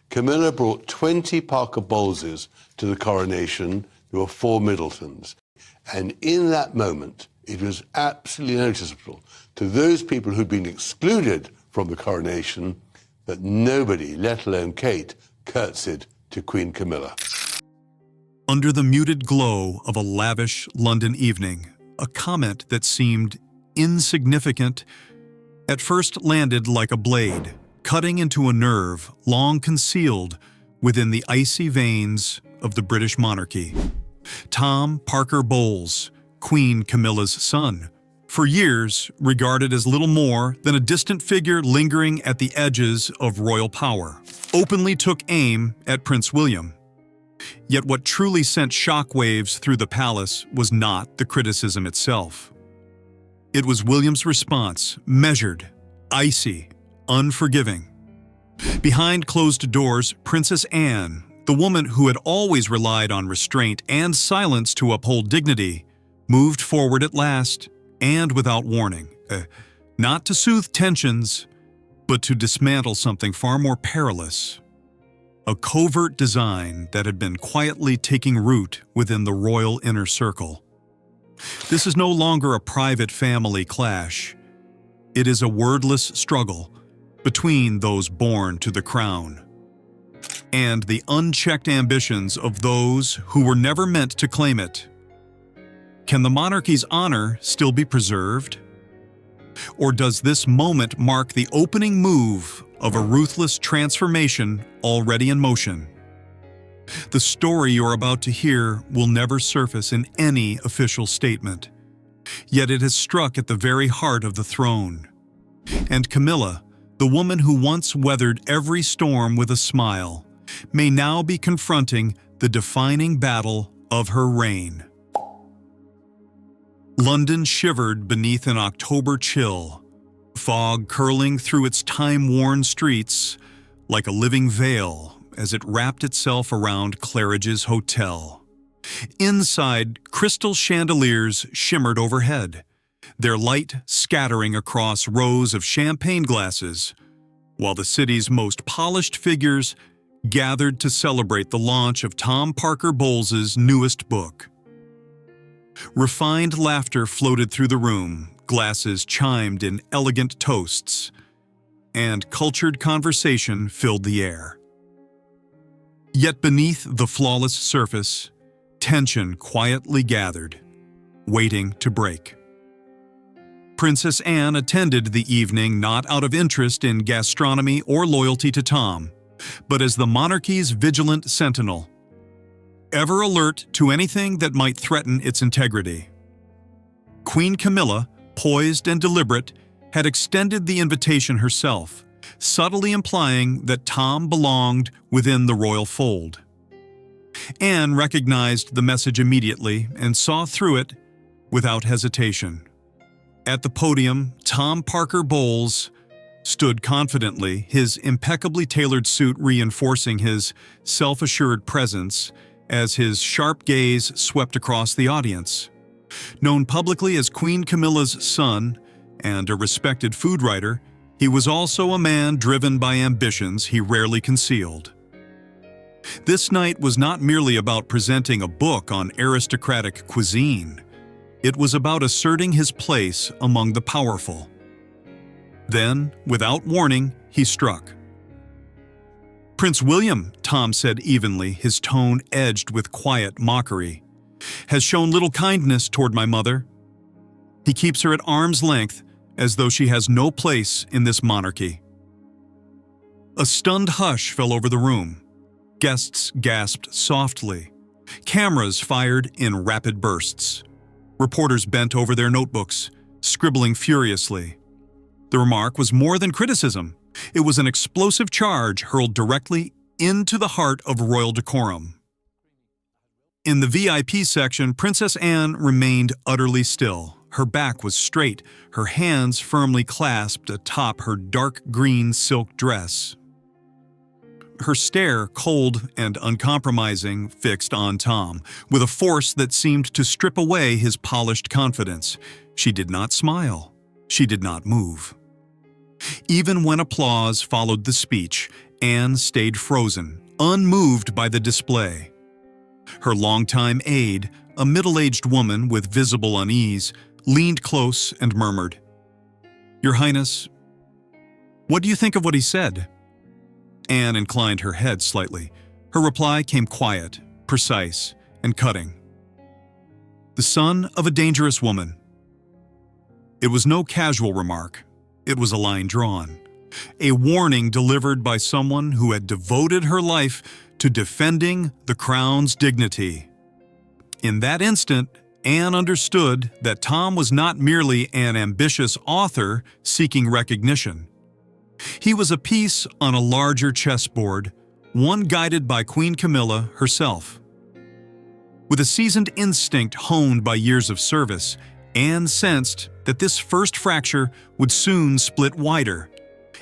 Camilla brought 20 Parker Bowleses to the coronation. There were 4 Middletons. And in that moment, it was absolutely noticeable to those people who'd been excluded from the coronation that nobody, let alone Kate, curtsied to Queen Camilla. Under the muted glow of a lavish London evening, a comment that seemed insignificant at first landed like a blade, cutting into a nerve long concealed within the icy veins of the British monarchy. Tom Parker Bowles, Queen Camilla's son, for years regarded as little more than a distant figure lingering at the edges of royal power, openly took aim at Prince William. Yet what truly sent shockwaves through the palace was not the criticism itself. It was William's response, measured, icy, unforgiving. Behind closed doors, Princess Anne, the woman who had always relied on restraint and silence to uphold dignity, moved forward at last, and without warning, not to soothe tensions, but to dismantle something far more perilous. A covert design that had been quietly taking root within the royal inner circle. This is no longer a private family clash. It is a wordless struggle between those born to the crown and the unchecked ambitions of those who were never meant to claim it. Can the monarchy's honor still be preserved? Or does this moment mark the opening move of a ruthless transformation already in motion? The story you're about to hear will never surface in any official statement, yet it has struck at the very heart of the throne. And Camilla, the woman who once weathered every storm with a smile, may now be confronting the defining battle of her reign. London shivered beneath an October chill, fog curling through its time-worn streets like a living veil as it wrapped itself around Claridge's hotel. Inside, crystal chandeliers shimmered overhead, their light scattering across rows of champagne glasses, while the city's most polished figures gathered to celebrate the launch of Tom Parker Bowles' newest book. Refined laughter floated through the room, glasses chimed in elegant toasts, and cultured conversation filled the air. Yet beneath the flawless surface, tension quietly gathered, waiting to break. Princess Anne attended the evening not out of interest in gastronomy or loyalty to Tom, but as the monarchy's vigilant sentinel, ever alert to anything that might threaten its integrity. Queen Camilla, poised and deliberate, had extended the invitation herself, subtly implying that Tom belonged within the royal fold. Anne recognized the message immediately and saw through it without hesitation. At the podium, Tom Parker Bowles stood confidently, his impeccably tailored suit reinforcing his self-assured presence as his sharp gaze swept across the audience. Known publicly as Queen Camilla's son and a respected food writer, he was also a man driven by ambitions he rarely concealed. This night was not merely about presenting a book on aristocratic cuisine. It was about asserting his place among the powerful. Then, without warning, he struck. "Prince William," Tom said evenly, his tone edged with quiet mockery, "has shown little kindness toward my mother. He keeps her at arm's length as though she has no place in this monarchy." A stunned hush fell over the room. Guests gasped softly. Cameras fired in rapid bursts. Reporters bent over their notebooks, scribbling furiously. The remark was more than criticism. It was an explosive charge hurled directly into the heart of royal decorum. In the VIP section, Princess Anne remained utterly still. Her back was straight, her hands firmly clasped atop her dark green silk dress. Her stare, cold and uncompromising, fixed on Tom, with a force that seemed to strip away his polished confidence. She did not smile. She did not move. Even when applause followed the speech, Anne stayed frozen, unmoved by the display. Her longtime aide, a middle-aged woman with visible unease, leaned close and murmured, "Your Highness, what do you think of what he said?" Anne inclined her head slightly. Her reply came quiet, precise, and cutting. "The son of a dangerous woman." It was no casual remark. It was a line drawn. A warning delivered by someone who had devoted her life to defending the crown's dignity. In that instant, Anne understood that Tom was not merely an ambitious author seeking recognition. He was a piece on a larger chessboard, one guided by Queen Camilla herself. With a seasoned instinct honed by years of service, Anne sensed that this first fracture would soon split wider,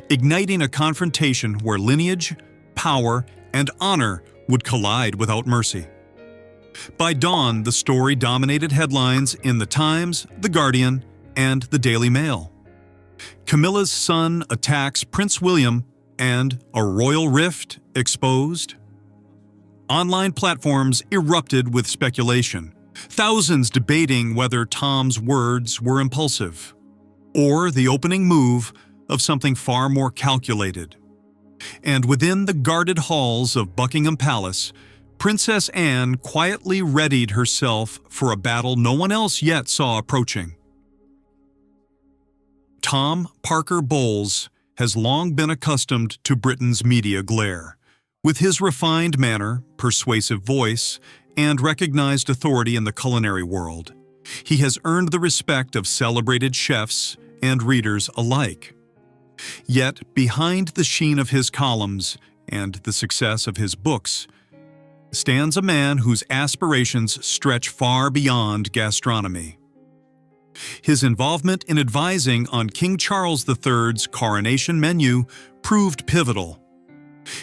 igniting a confrontation where lineage, power, and honor would collide without mercy. By dawn, the story dominated headlines in The Times, The Guardian, and the Daily Mail. Camilla's son attacks Prince William and a royal rift exposed. Online platforms erupted with speculation, thousands debating whether Tom's words were impulsive or the opening move of something far more calculated. And within the guarded halls of Buckingham Palace, Princess Anne quietly readied herself for a battle no one else yet saw approaching. Tom Parker Bowles has long been accustomed to Britain's media glare. With his refined manner, persuasive voice, and recognized authority in the culinary world, he has earned the respect of celebrated chefs and readers alike. Yet, behind the sheen of his columns and the success of his books, stands a man whose aspirations stretch far beyond gastronomy. His involvement in advising on King Charles III's coronation menu proved pivotal.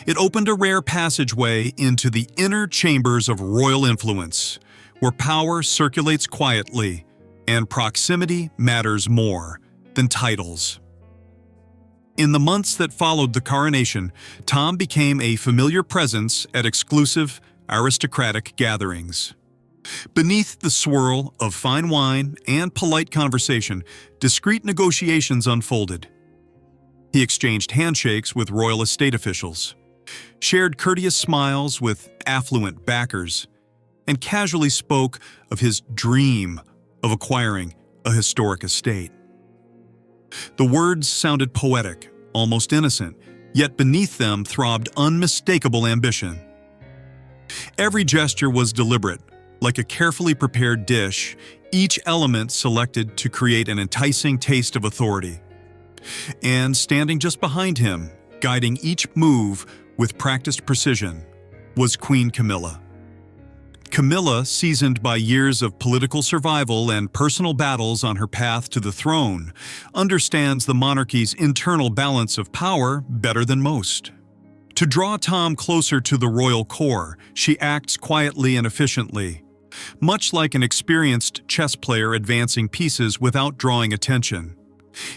It opened a rare passageway into the inner chambers of royal influence, where power circulates quietly and proximity matters more than titles. In the months that followed the coronation, Tom became a familiar presence at exclusive, aristocratic gatherings. Beneath the swirl of fine wine and polite conversation, discreet negotiations unfolded. He exchanged handshakes with royal estate officials, shared courteous smiles with affluent backers, and casually spoke of his dream of acquiring a historic estate. The words sounded poetic, almost innocent, yet beneath them throbbed unmistakable ambition. Every gesture was deliberate, like a carefully prepared dish, each element selected to create an enticing taste of authority. And standing just behind him, guiding each move with practiced precision, was Queen Camilla. Camilla, seasoned by years of political survival and personal battles on her path to the throne, understands the monarchy's internal balance of power better than most. To draw Tom closer to the royal core, she acts quietly and efficiently, much like an experienced chess player advancing pieces without drawing attention.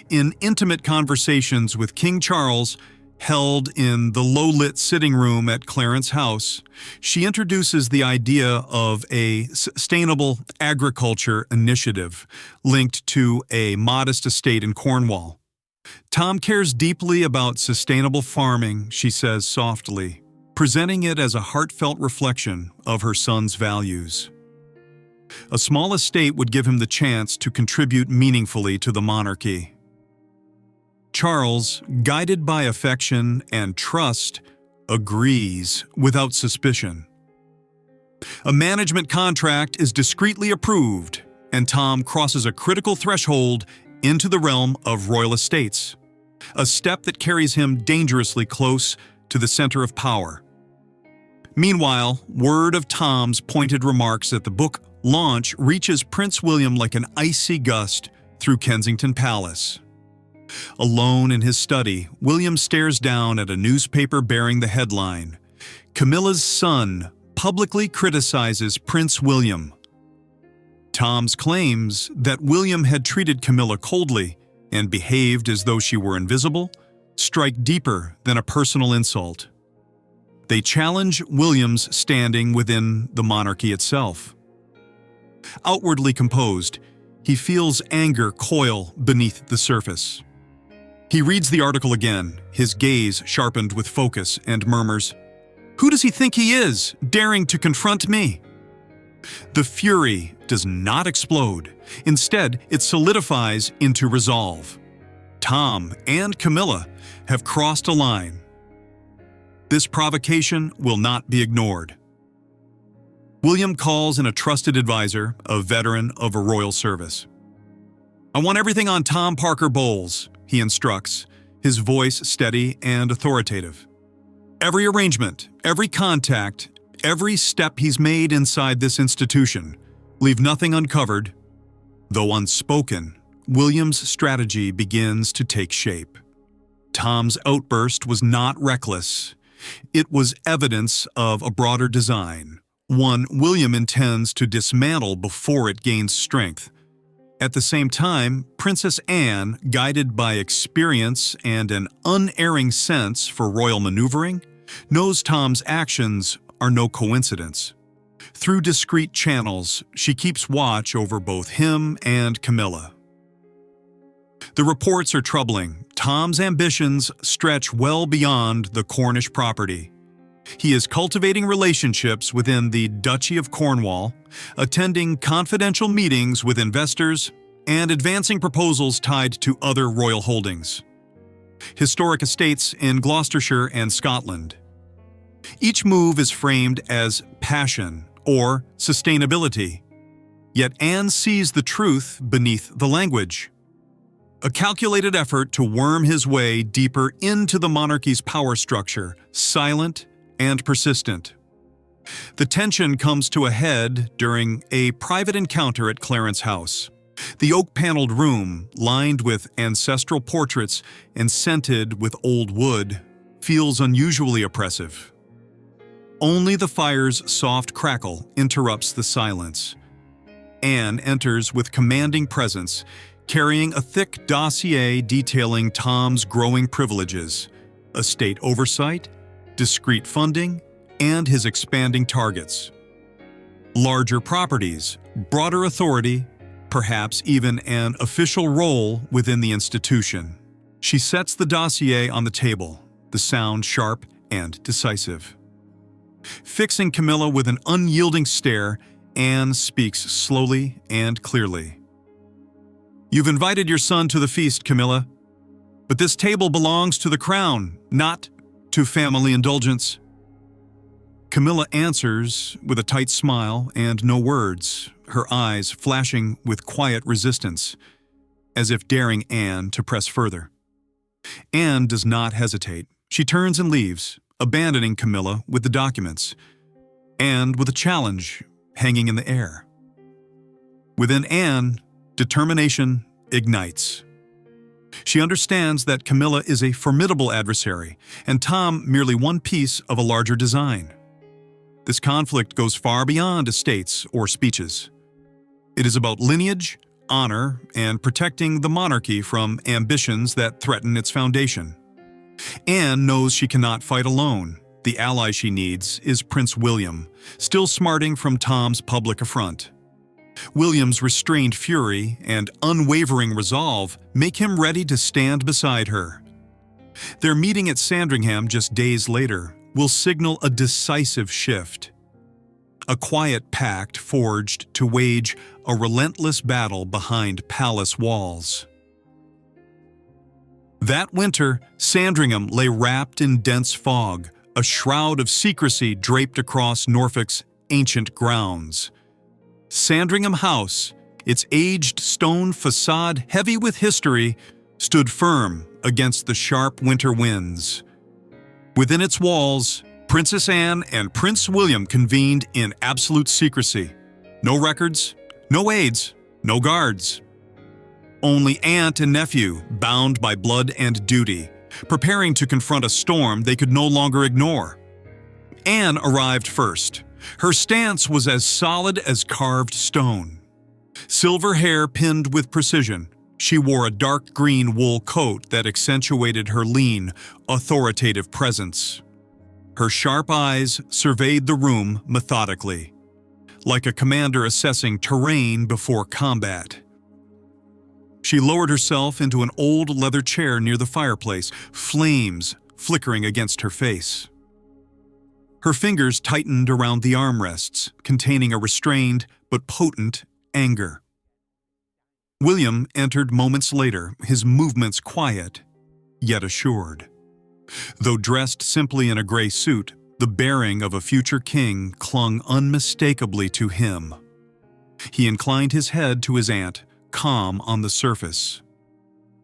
In intimate conversations with King Charles, held in the low-lit sitting room at Clarence House, she introduces the idea of a sustainable agriculture initiative linked to a modest estate in Cornwall. Tom cares deeply about sustainable farming, she says softly, presenting it as a heartfelt reflection of her son's values. A small estate would give him the chance to contribute meaningfully to the monarchy. Charles, guided by affection and trust, agrees without suspicion. A management contract is discreetly approved, and Tom crosses a critical threshold into the realm of royal estates, a step that carries him dangerously close to the center of power. Meanwhile, word of Tom's pointed remarks at the book launch reaches Prince William like an icy gust through Kensington Palace. Alone in his study, William stares down at a newspaper bearing the headline, "Camilla's son publicly criticizes Prince William." Tom's claims that William had treated Camilla coldly and behaved as though she were invisible strike deeper than a personal insult. They challenge William's standing within the monarchy itself. Outwardly composed, he feels anger coil beneath the surface. He reads the article again, his gaze sharpened with focus, and murmurs, "Who does he think he is, daring to confront me?" The fury does not explode. Instead, it solidifies into resolve. Tom and Camilla have crossed a line. This provocation will not be ignored. William calls in a trusted advisor, a veteran of a royal service. "I want everything on Tom Parker Bowles," he instructs, his voice steady and authoritative. "Every arrangement, every contact, every step he's made inside this institution. Leave nothing uncovered." Though unspoken, William's strategy begins to take shape. Tom's outburst was not reckless. It was evidence of a broader design, one William intends to dismantle before it gains strength. At the same time, Princess Anne, guided by experience and an unerring sense for royal maneuvering, knows Tom's actions are no coincidence. Through discreet channels, she keeps watch over both him and Camilla. The reports are troubling. Tom's ambitions stretch well beyond the Cornish property. He is cultivating relationships within the Duchy of Cornwall, attending confidential meetings with investors, and advancing proposals tied to other royal holdings. Historic estates in Gloucestershire and Scotland. Each move is framed as passion or sustainability, yet Anne sees the truth beneath the language. A calculated effort to worm his way deeper into the monarchy's power structure, silent and persistent. The tension comes to a head during a private encounter at Clarence House. The oak-paneled room, lined with ancestral portraits and scented with old wood, feels unusually oppressive. Only the fire's soft crackle interrupts the silence. Anne enters with commanding presence, carrying a thick dossier detailing Tom's growing privileges, estate oversight, discreet funding, and his expanding targets. Larger properties, broader authority, perhaps even an official role within the institution. She sets the dossier on the table, the sound sharp and decisive. Fixing Camilla with an unyielding stare, Anne speaks slowly and clearly. "You've invited your son to the feast, Camilla, but this table belongs to the crown, not to family indulgence." Camilla answers with a tight smile and no words, her eyes flashing with quiet resistance, as if daring Anne to press further. Anne does not hesitate. She turns and leaves, abandoning Camilla with the documents, and with a challenge hanging in the air. Within Anne, determination ignites. She understands that Camilla is a formidable adversary, and Tom merely one piece of a larger design. This conflict goes far beyond estates or speeches. It is about lineage, honor, and protecting the monarchy from ambitions that threaten its foundation. Anne knows she cannot fight alone. The ally she needs is Prince William, still smarting from Tom's public affront. William's restrained fury and unwavering resolve make him ready to stand beside her. Their meeting at Sandringham just days later will signal a decisive shift. A quiet pact forged to wage a relentless battle behind palace walls. That winter, Sandringham lay wrapped in dense fog, a shroud of secrecy draped across Norfolk's ancient grounds. Sandringham House, its aged stone facade heavy with history, stood firm against the sharp winter winds. Within its walls, Princess Anne and Prince William convened in absolute secrecy. No records, no aides, no guards. Only aunt and nephew, bound by blood and duty, preparing to confront a storm they could no longer ignore. Anne arrived first. Her stance was as solid as carved stone. Silver hair pinned with precision, She wore a dark green wool coat that accentuated her lean, authoritative presence. Her sharp eyes surveyed the room methodically, like a commander assessing terrain before combat. She lowered herself into an old leather chair near the fireplace, flames flickering against her face. Her fingers tightened around the armrests, containing a restrained but potent anger. William entered moments later, his movements quiet, yet assured. Though dressed simply in a gray suit, the bearing of a future king clung unmistakably to him. He inclined his head to his aunt, calm on the surface,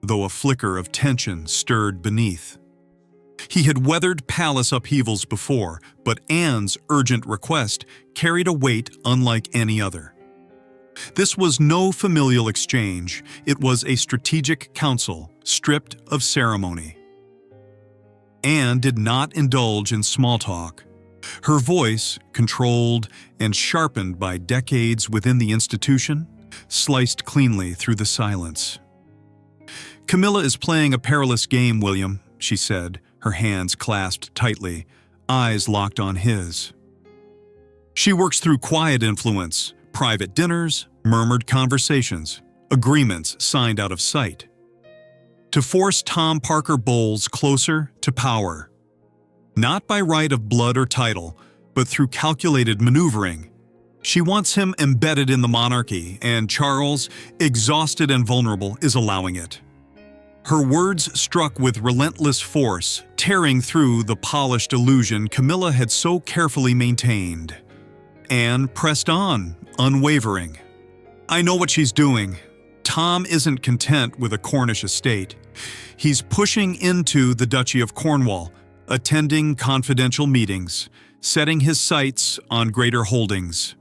though a flicker of tension stirred beneath. He had weathered palace upheavals before, but Anne's urgent request carried a weight unlike any other. This was no familial exchange, it was a strategic council, stripped of ceremony. Anne did not indulge in small talk. Her voice, controlled and sharpened by decades within the institution, sliced cleanly through the silence. "Camilla is playing a perilous game, William," she said, her hands clasped tightly, eyes locked on his. "She works through quiet influence, private dinners, murmured conversations, agreements signed out of sight, to force Tom Parker Bowles closer to power, not by right of blood or title, but through calculated maneuvering. She wants him embedded in the monarchy, and Charles, exhausted and vulnerable, is allowing it." Her words struck with relentless force, tearing through the polished illusion Camilla had so carefully maintained. Anne pressed on, unwavering. "I know what she's doing. Tom isn't content with a Cornish estate. He's pushing into the Duchy of Cornwall, attending confidential meetings, setting his sights on greater holdings.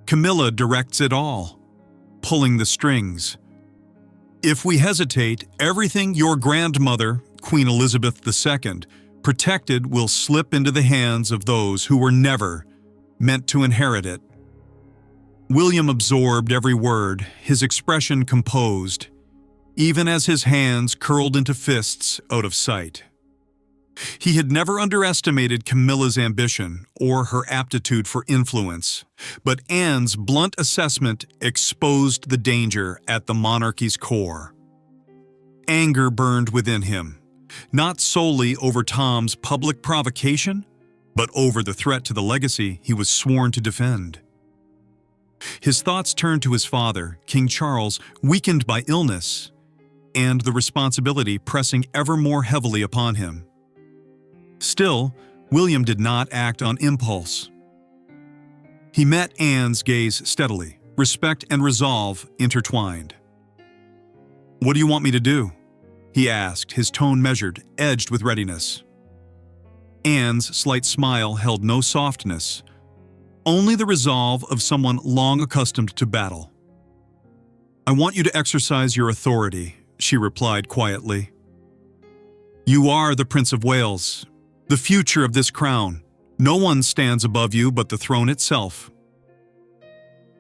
Camilla directs it all, pulling the strings. If we hesitate, everything your grandmother, Queen Elizabeth II, protected will slip into the hands of those who were never meant to inherit it." William absorbed every word, his expression composed, even as his hands curled into fists out of sight. He had never underestimated Camilla's ambition or her aptitude for influence, but Anne's blunt assessment exposed the danger at the monarchy's core. Anger burned within him, not solely over Tom's public provocation, but over the threat to the legacy he was sworn to defend. His thoughts turned to his father, King Charles, weakened by illness, and the responsibility pressing ever more heavily upon him. Still, William did not act on impulse. He met Anne's gaze steadily, respect and resolve intertwined. "What do you want me to do?" he asked, his tone measured, edged with readiness. Anne's slight smile held no softness, only the resolve of someone long accustomed to battle. "I want you to exercise your authority," she replied quietly. "You are the Prince of Wales, the future of this crown. No one stands above you but the throne itself.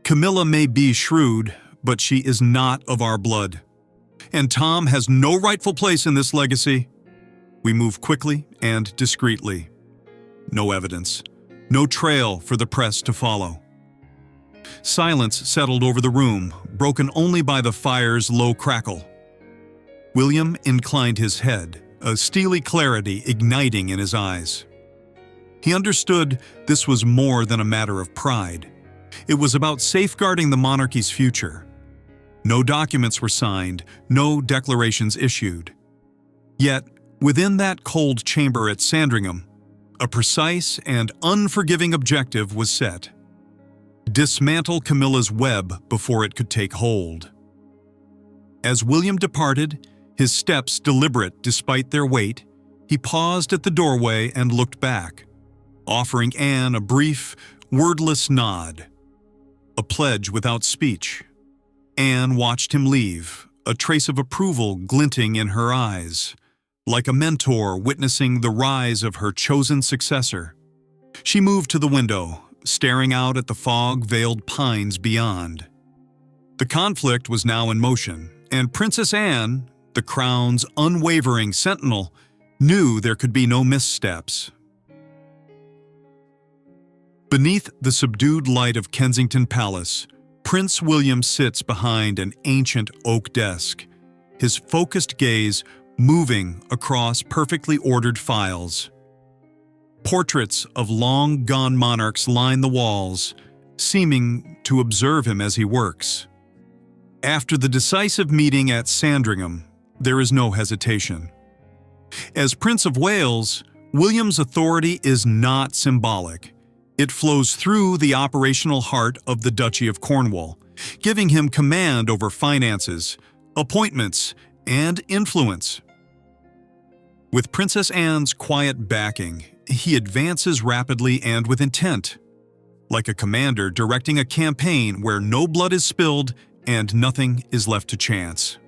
Camilla may be shrewd, but she is not of our blood. And Tom has no rightful place in this legacy. We move quickly and discreetly. No evidence, no trail for the press to follow." Silence settled over the room, broken only by the fire's low crackle. William inclined his head, a steely clarity igniting in his eyes. He understood this was more than a matter of pride. It was about safeguarding the monarchy's future. No documents were signed, no declarations issued. Yet, within that cold chamber at Sandringham, a precise and unforgiving objective was set: dismantle Camilla's web before it could take hold. As William departed, his steps deliberate despite their weight, he paused at the doorway and looked back, offering Anne a brief, wordless nod, a pledge without speech. Anne watched him leave, a trace of approval glinting in her eyes, like a mentor witnessing the rise of her chosen successor. She moved to the window, staring out at the fog-veiled pines beyond. The conflict was now in motion, and Princess Anne, the crown's unwavering sentinel, knew there could be no missteps. Beneath the subdued light of Kensington Palace, Prince William sits behind an ancient oak desk, his focused gaze moving across perfectly ordered files. Portraits of long-gone monarchs line the walls, seeming to observe him as he works. After the decisive meeting at Sandringham, there is no hesitation. As Prince of Wales, William's authority is not symbolic. It flows through the operational heart of the Duchy of Cornwall, giving him command over finances, appointments, and influence. With Princess Anne's quiet backing, he advances rapidly and with intent, like a commander directing a campaign where no blood is spilled and nothing is left to chance.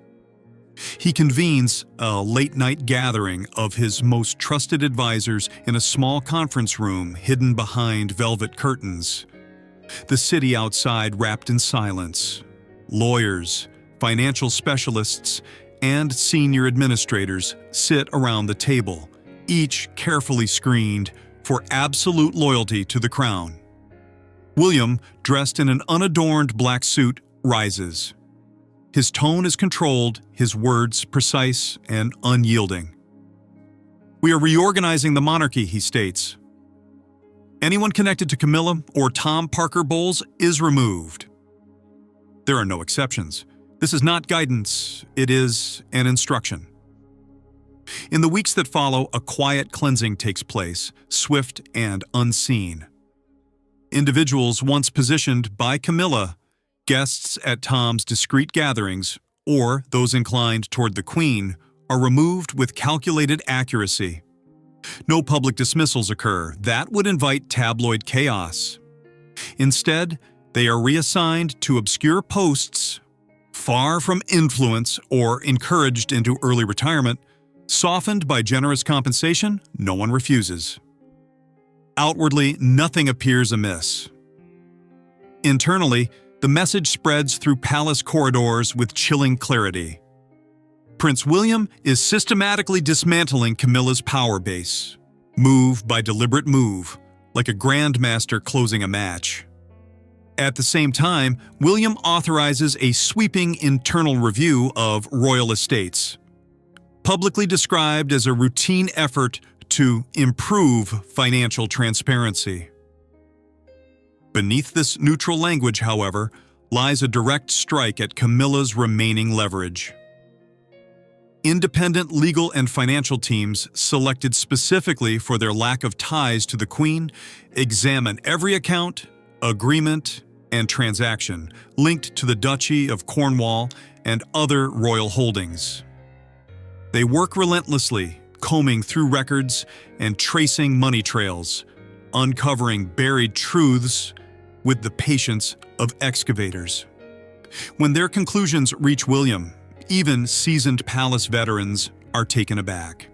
He convenes a late-night gathering of his most trusted advisors in a small conference room hidden behind velvet curtains. The city outside wrapped in silence. Lawyers, financial specialists, and senior administrators sit around the table, each carefully screened for absolute loyalty to the crown. William, dressed in an unadorned black suit, rises. His tone is controlled, his words precise and unyielding. "We are reorganizing the monarchy," he states. "Anyone connected to Camilla or Tom Parker Bowles is removed." There are no exceptions. This is not guidance, it is an instruction. In the weeks that follow, a quiet cleansing takes place, swift and unseen. Individuals once positioned by Camilla, guests at Tom's discreet gatherings, or those inclined toward the Queen, are removed with calculated accuracy. No public dismissals occur. That would invite tabloid chaos. Instead, they are reassigned to obscure posts, far from influence or encouraged into early retirement. Softened by generous compensation, no one refuses. Outwardly, nothing appears amiss. Internally, the message spreads through palace corridors with chilling clarity. Prince William is systematically dismantling Camilla's power base, move by deliberate move, like a grandmaster closing a match. At the same time, William authorizes a sweeping internal review of royal estates, publicly described as a routine effort to improve financial transparency. Beneath this neutral language, however, lies a direct strike at Camilla's remaining leverage. Independent legal and financial teams selected specifically for their lack of ties to the Queen examine every account, agreement, and transaction linked to the Duchy of Cornwall and other royal holdings. They work relentlessly, combing through records and tracing money trails, uncovering buried truths with the patience of excavators. When their conclusions reach William, even seasoned palace veterans are taken aback.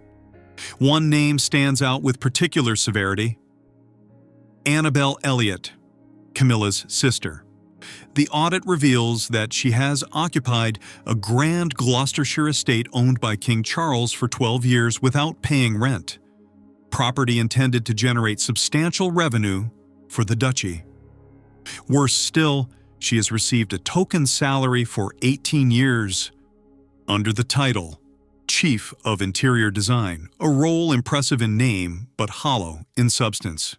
One name stands out with particular severity: Annabel Elliot, Camilla's sister. The audit reveals that she has occupied a grand Gloucestershire estate owned by King Charles for 12 years without paying rent, property intended to generate substantial revenue for the duchy. Worse still, she has received a token salary for 18 years under the title Chief of Interior Design, a role impressive in name but hollow in substance.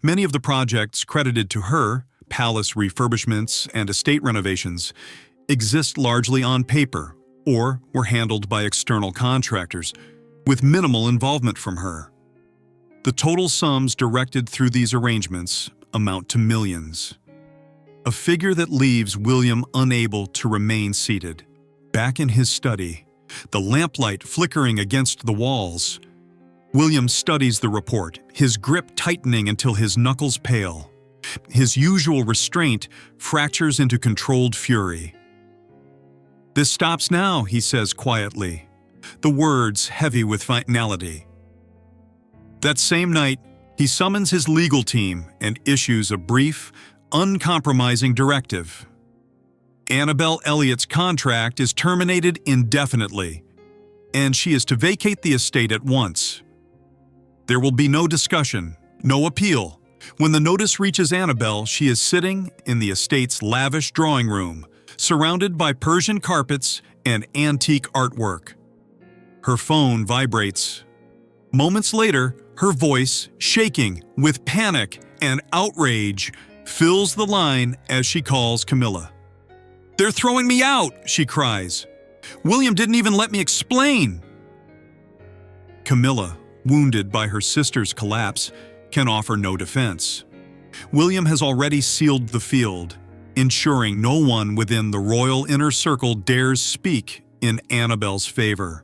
Many of the projects credited to her, palace refurbishments and estate renovations, exist largely on paper or were handled by external contractors, with minimal involvement from her. The total sums directed through these arrangements amount to millions. A figure that leaves William unable to remain seated. Back in his study, the lamplight flickering against the walls, William studies the report, his grip tightening until his knuckles pale. His usual restraint fractures into controlled fury. "This stops now," he says quietly, the words heavy with finality. That same night, he summons his legal team and issues a brief, uncompromising directive. Annabelle Elliott's contract is terminated indefinitely, and she is to vacate the estate at once. There will be no discussion, no appeal. When the notice reaches Annabelle, she is sitting in the estate's lavish drawing room, surrounded by Persian carpets and antique artwork. Her phone vibrates. Moments later, her voice, shaking with panic and outrage, fills the line as she calls Camilla. "They're throwing me out!" she cries. "William didn't even let me explain." Camilla, wounded by her sister's collapse, can offer no defense. William has already sealed the field, ensuring no one within the royal inner circle dares speak in Annabelle's favor.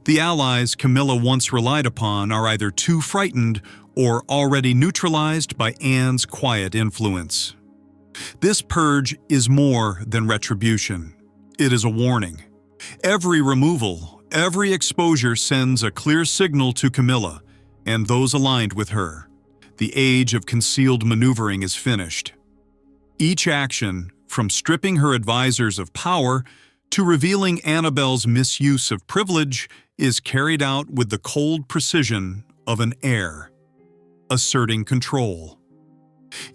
The allies Camilla once relied upon are either too frightened or already neutralized by Anne's quiet influence. This purge is more than retribution. It is a warning. Every removal, every exposure sends a clear signal to Camilla and those aligned with her. The age of concealed maneuvering is finished. Each action, from stripping her advisors of power to revealing Annabelle's misuse of privilege, is carried out with the cold precision of an heir, asserting control.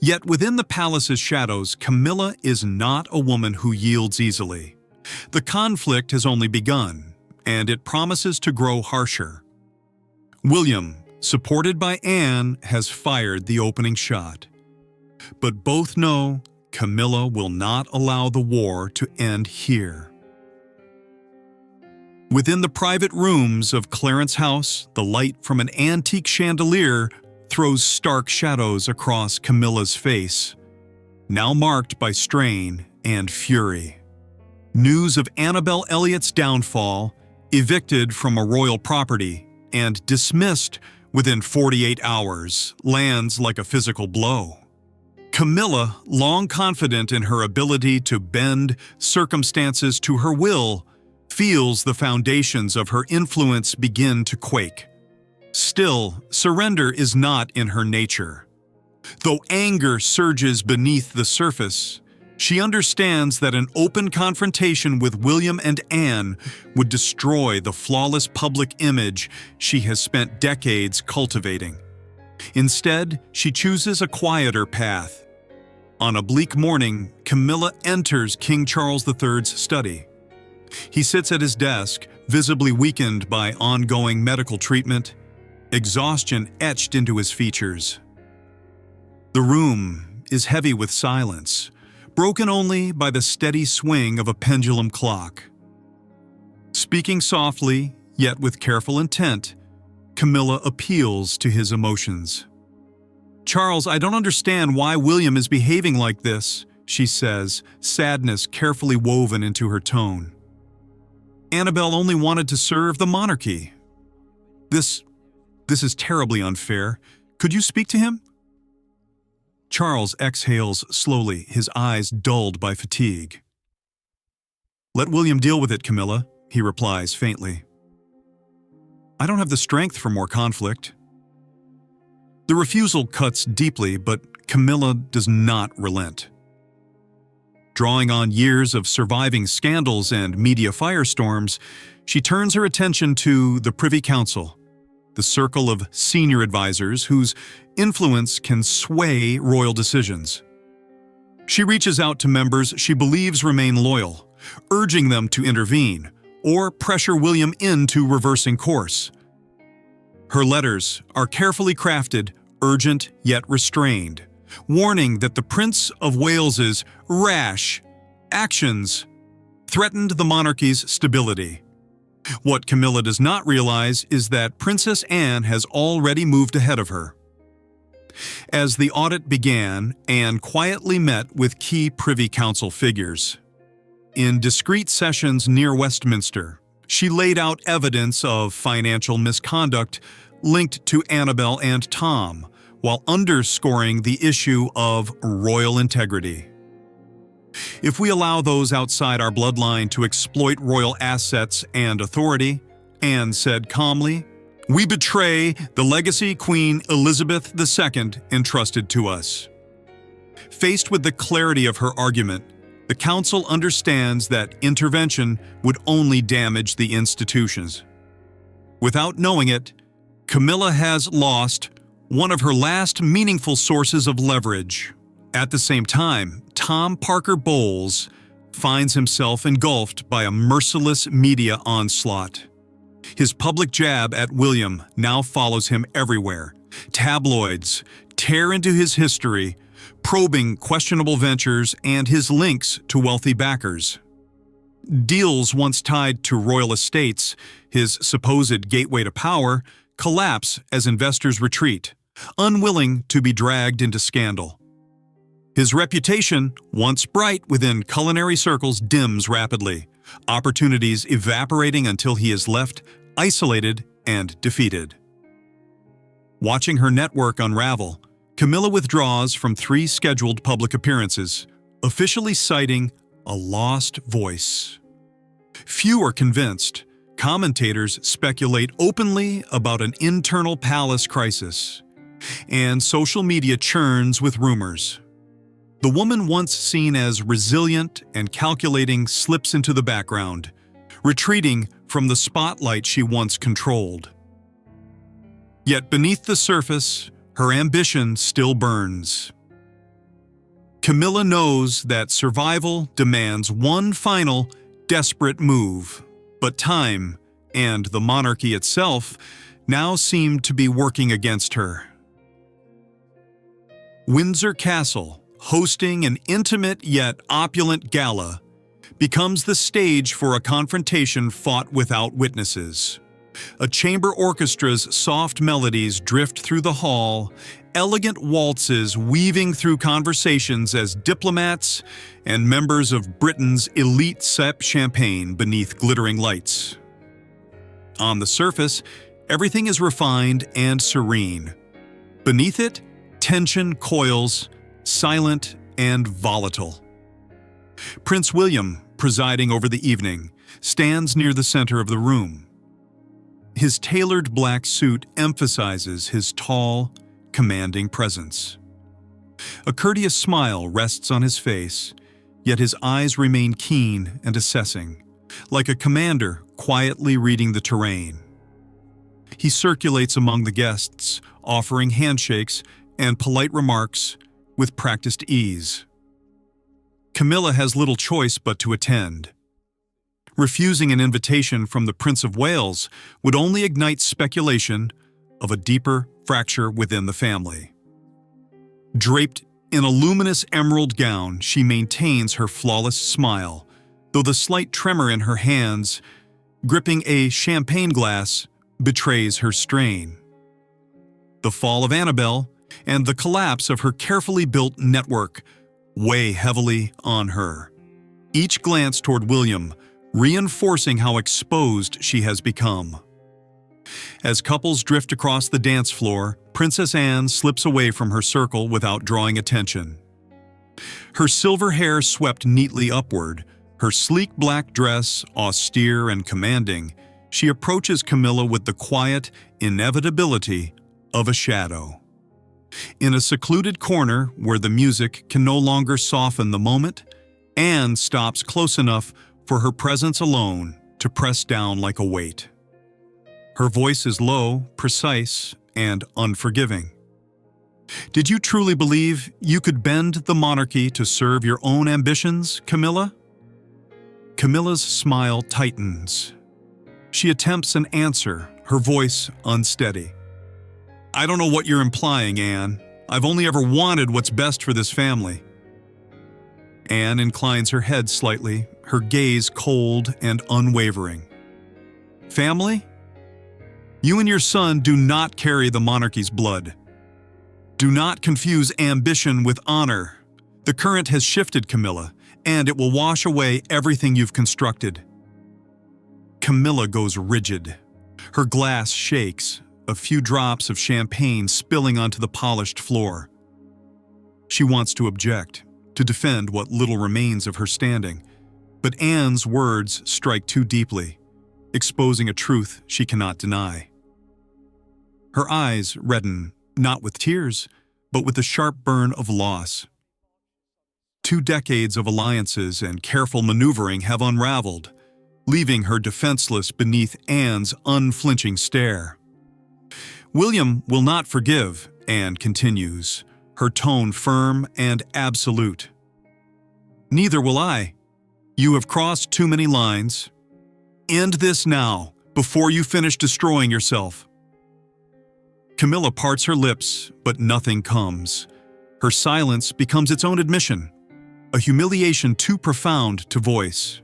Yet within the palace's shadows, Camilla is not a woman who yields easily. The conflict has only begun, and it promises to grow harsher. William, supported by Anne, has fired the opening shot. But both know Camilla will not allow the war to end here. Within the private rooms of Clarence House, the light from an antique chandelier throws stark shadows across Camilla's face, now marked by strain and fury. News of Annabelle Elliott's downfall, evicted from a royal property and dismissed within 48 hours, lands like a physical blow. Camilla, long confident in her ability to bend circumstances to her will, feels the foundations of her influence begin to quake. Still, surrender is not in her nature. Though anger surges beneath the surface, she understands that an open confrontation with William and Anne would destroy the flawless public image she has spent decades cultivating. Instead, she chooses a quieter path. On a bleak morning, Camilla enters King Charles III's study. He sits at his desk, visibly weakened by ongoing medical treatment, exhaustion etched into his features. The room is heavy with silence, broken only by the steady swing of a pendulum clock. Speaking softly, yet with careful intent, Camilla appeals to his emotions. "Charles, I don't understand why William is behaving like this," she says, sadness carefully woven into her tone. "Annabelle only wanted to serve the monarchy. This is terribly unfair. Could you speak to him?" Charles exhales slowly, his eyes dulled by fatigue. "Let William deal with it, Camilla," he replies faintly. "I don't have the strength for more conflict." The refusal cuts deeply, but Camilla does not relent. Drawing on years of surviving scandals and media firestorms, she turns her attention to the Privy Council, the circle of senior advisors whose influence can sway royal decisions. She reaches out to members she believes remain loyal, urging them to intervene or pressure William into reversing course. Her letters are carefully crafted, urgent yet restrained, warning that the Prince of Wales's rash actions threatened the monarchy's stability. What Camilla does not realize is that Princess Anne has already moved ahead of her. As the audit began, Anne quietly met with key Privy Council figures. In discreet sessions near Westminster, she laid out evidence of financial misconduct linked to Annabelle and Tom, while underscoring the issue of royal integrity. "If we allow those outside our bloodline to exploit royal assets and authority," Anne said calmly, "we betray the legacy Queen Elizabeth II entrusted to us." Faced with the clarity of her argument, The council understands that intervention would only damage the institutions. Without knowing it, Camilla has lost one of her last meaningful sources of leverage. At the same time, Tom Parker Bowles finds himself engulfed by a merciless media onslaught. His public jab at William now follows him everywhere. Tabloids tear into his history, probing questionable ventures and his links to wealthy backers. Deals once tied to royal estates, his supposed gateway to power, collapse as investors retreat, unwilling to be dragged into scandal. His reputation, once bright within culinary circles, dims rapidly, opportunities evaporating until he is left isolated and defeated. Watching her network unravel, Camilla withdraws from 3 scheduled public appearances, officially citing a lost voice. Few are convinced. Commentators speculate openly about an internal palace crisis, and social media churns with rumors. The woman once seen as resilient and calculating slips into the background, retreating from the spotlight she once controlled. Yet beneath the surface, her ambition still burns. Camilla knows that survival demands one final, desperate move, but time and the monarchy itself now seem to be working against her. Windsor Castle, hosting an intimate yet opulent gala, becomes the stage for a confrontation fought without witnesses. A chamber orchestra's soft melodies drift through the hall, elegant waltzes weaving through conversations as diplomats and members of Britain's elite sip champagne beneath glittering lights. On the surface, everything is refined and serene. Beneath it, tension coils, silent and volatile. Prince William, presiding over the evening, stands near the center of the room. His tailored black suit emphasizes his tall, commanding presence. A courteous smile rests on his face, yet his eyes remain keen and assessing, like a commander quietly reading the terrain. He circulates among the guests, offering handshakes and polite remarks with practiced ease. Camilla has little choice but to attend. Refusing an invitation from the Prince of Wales would only ignite speculation of a deeper fracture within the family. Draped in a luminous emerald gown, she maintains her flawless smile, though the slight tremor in her hands, gripping a champagne glass, betrays her strain. The fall of Annabelle and the collapse of her carefully built network weigh heavily on her. Each glance toward William reinforcing how exposed she has become. As couples drift across the dance floor, Princess Anne slips away from her circle without drawing attention. Her silver hair swept neatly upward, her sleek black dress austere and commanding, she approaches Camilla with the quiet inevitability of a shadow. In a secluded corner where the music can no longer soften the moment, Anne stops close enough for her presence alone to press down like a weight. Her voice is low, precise, and unforgiving. Did you truly believe you could bend the monarchy to serve your own ambitions, Camilla? Camilla's smile tightens. She attempts an answer, her voice unsteady. I don't know what you're implying, Anne. I've only ever wanted what's best for this family. Anne inclines her head slightly, her gaze cold and unwavering. Family? You and your son do not carry the monarchy's blood. Do not confuse ambition with honor. The current has shifted, Camilla, and it will wash away everything you've constructed. Camilla goes rigid. Her glass shakes, a few drops of champagne spilling onto the polished floor. She wants to object, to defend what little remains of her standing, but Anne's words strike too deeply, exposing a truth she cannot deny. Her eyes redden, not with tears, but with the sharp burn of loss. 2 decades of alliances and careful maneuvering have unraveled, leaving her defenseless beneath Anne's unflinching stare. William will not forgive, Anne continues, her tone firm and absolute. Neither will I. You have crossed too many lines. End this now, before you finish destroying yourself. Camilla parts her lips, but nothing comes. Her silence becomes its own admission, a humiliation too profound to voice.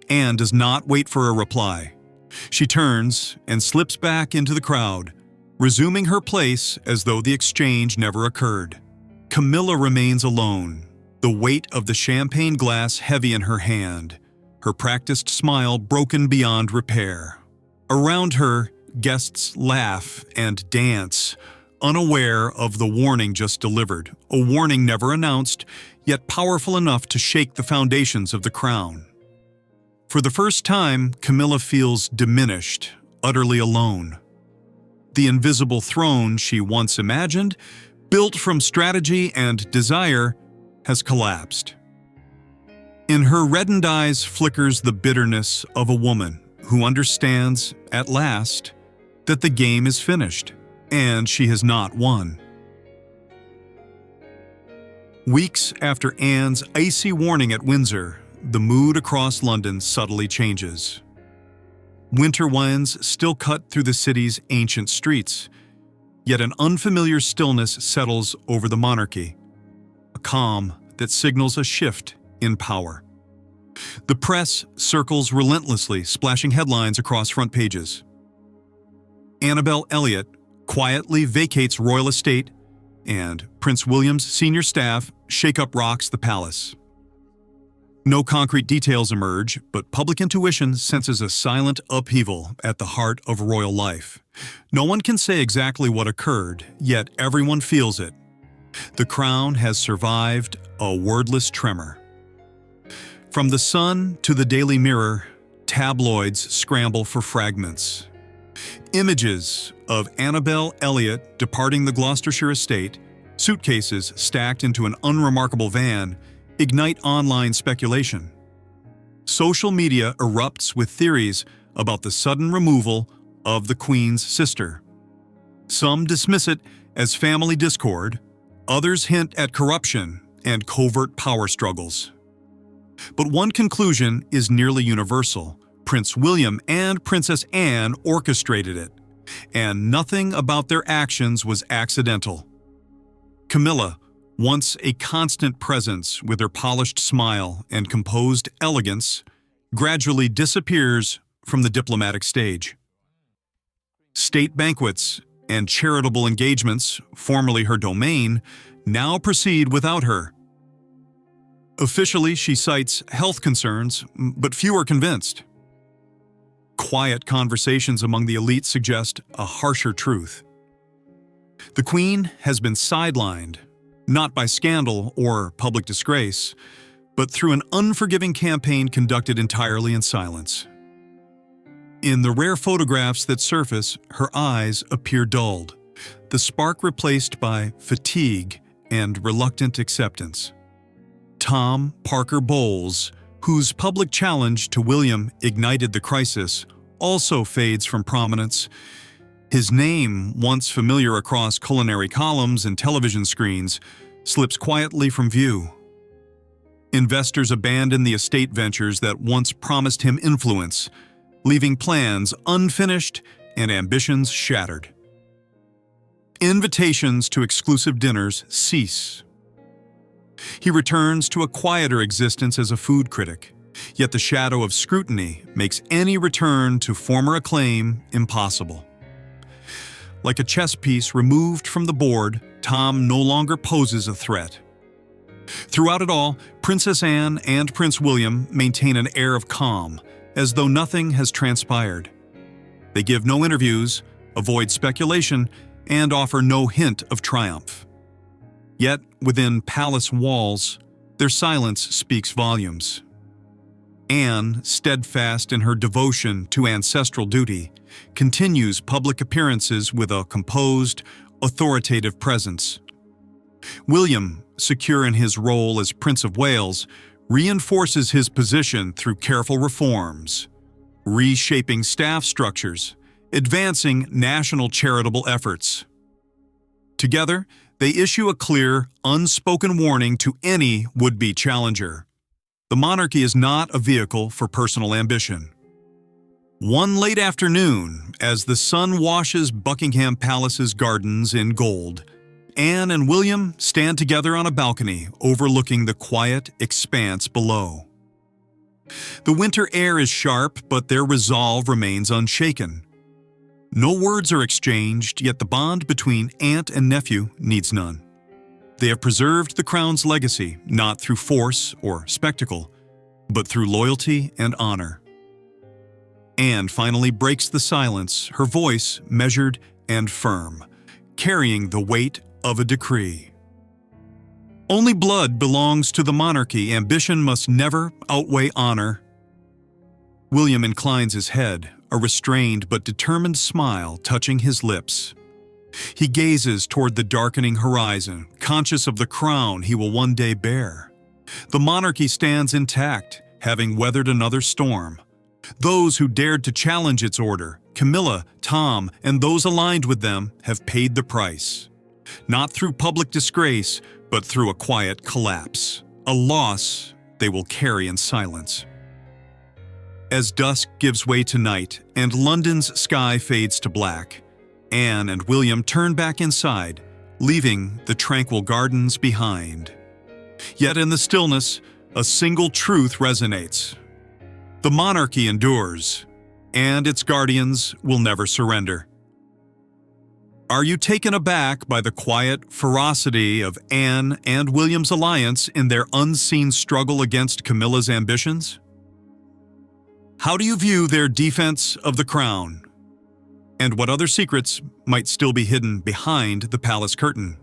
Anne does not wait for a reply. She turns and slips back into the crowd, resuming her place as though the exchange never occurred. Camilla remains alone, the weight of the champagne glass heavy in her hand, her practiced smile broken beyond repair. Around her, guests laugh and dance, unaware of the warning just delivered, a warning never announced, yet powerful enough to shake the foundations of the crown. For the first time, Camilla feels diminished, utterly alone. The invisible throne she once imagined, built from strategy and desire, has collapsed. In her reddened eyes flickers the bitterness of a woman who understands, at last, that the game is finished, and she has not won. Weeks after Anne's icy warning at Windsor, the mood across London subtly changes. Winter winds still cut through the city's ancient streets, yet an unfamiliar stillness settles over the monarchy, a calm that signals a shift in power. The press circles relentlessly, splashing headlines across front pages. Annabel Elliot quietly vacates royal estate, and Prince William's senior staff shake up rocks the palace. No concrete details emerge, but public intuition senses a silent upheaval at the heart of royal life. No one can say exactly what occurred, yet everyone feels it. The crown has survived a wordless tremor. From the Sun to the Daily Mirror, tabloids scramble for fragments. Images of Annabel Elliot departing the Gloucestershire estate, suitcases stacked into an unremarkable van, ignite online speculation. Social media erupts with theories about the sudden removal of the Queen's sister. Some dismiss it as family discord, others hint at corruption and covert power struggles. But one conclusion is nearly universal. Prince William and Princess Anne orchestrated it, and nothing about their actions was accidental. Camilla, once a constant presence with her polished smile and composed elegance, gradually disappears from the diplomatic stage. State banquets and charitable engagements, formerly her domain, now proceed without her. Officially, she cites health concerns, but few are convinced. Quiet conversations among the elite suggest a harsher truth. The Queen has been sidelined, not by scandal or public disgrace, but through an unforgiving campaign conducted entirely in silence. In the rare photographs that surface, her eyes appear dulled, the spark replaced by fatigue and reluctant acceptance. Tom Parker Bowles, whose public challenge to William ignited the crisis, also fades from prominence. His name, once familiar across culinary columns and television screens, slips quietly from view. Investors abandon the estate ventures that once promised him influence, leaving plans unfinished and ambitions shattered. Invitations to exclusive dinners cease. He returns to a quieter existence as a food critic, yet the shadow of scrutiny makes any return to former acclaim impossible. Like a chess piece removed from the board, Tom no longer poses a threat. Throughout it all, Princess Anne and Prince William maintain an air of calm, as though nothing has transpired. They give no interviews, avoid speculation, and offer no hint of triumph. Yet, within palace walls, their silence speaks volumes. Anne, steadfast in her devotion to ancestral duty, continues public appearances with a composed, authoritative presence. William, secure in his role as Prince of Wales, reinforces his position through careful reforms, reshaping staff structures, advancing national charitable efforts. Together, they issue a clear, unspoken warning to any would-be challenger. The monarchy is not a vehicle for personal ambition. One late afternoon, as the sun washes Buckingham Palace's gardens in gold, Anne and William stand together on a balcony overlooking the quiet expanse below. The winter air is sharp, but their resolve remains unshaken. No words are exchanged, yet the bond between aunt and nephew needs none. They have preserved the crown's legacy, not through force or spectacle, but through loyalty and honor. Anne finally breaks the silence, her voice measured and firm, carrying the weight of a decree. Only blood belongs to the monarchy. Ambition must never outweigh honor. William inclines his head, a restrained but determined smile touching his lips. He gazes toward the darkening horizon, conscious of the crown he will one day bear. The monarchy stands intact, having weathered another storm. Those who dared to challenge its order, Camilla, Tom, and those aligned with them, have paid the price. Not through public disgrace, but through a quiet collapse, a loss they will carry in silence. As dusk gives way to night and London's sky fades to black, Anne and William turn back inside, leaving the tranquil gardens behind. Yet in the stillness, a single truth resonates. The monarchy endures, and its guardians will never surrender. Are you taken aback by the quiet ferocity of Anne and William's alliance in their unseen struggle against Camilla's ambitions? How do you view their defense of the crown? And what other secrets might still be hidden behind the palace curtain?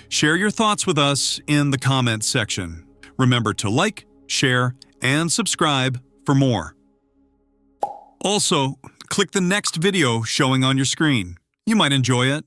Share your thoughts with us in the comments section. Remember to like, share, and subscribe for more. Also, click the next video showing on your screen. You might enjoy it.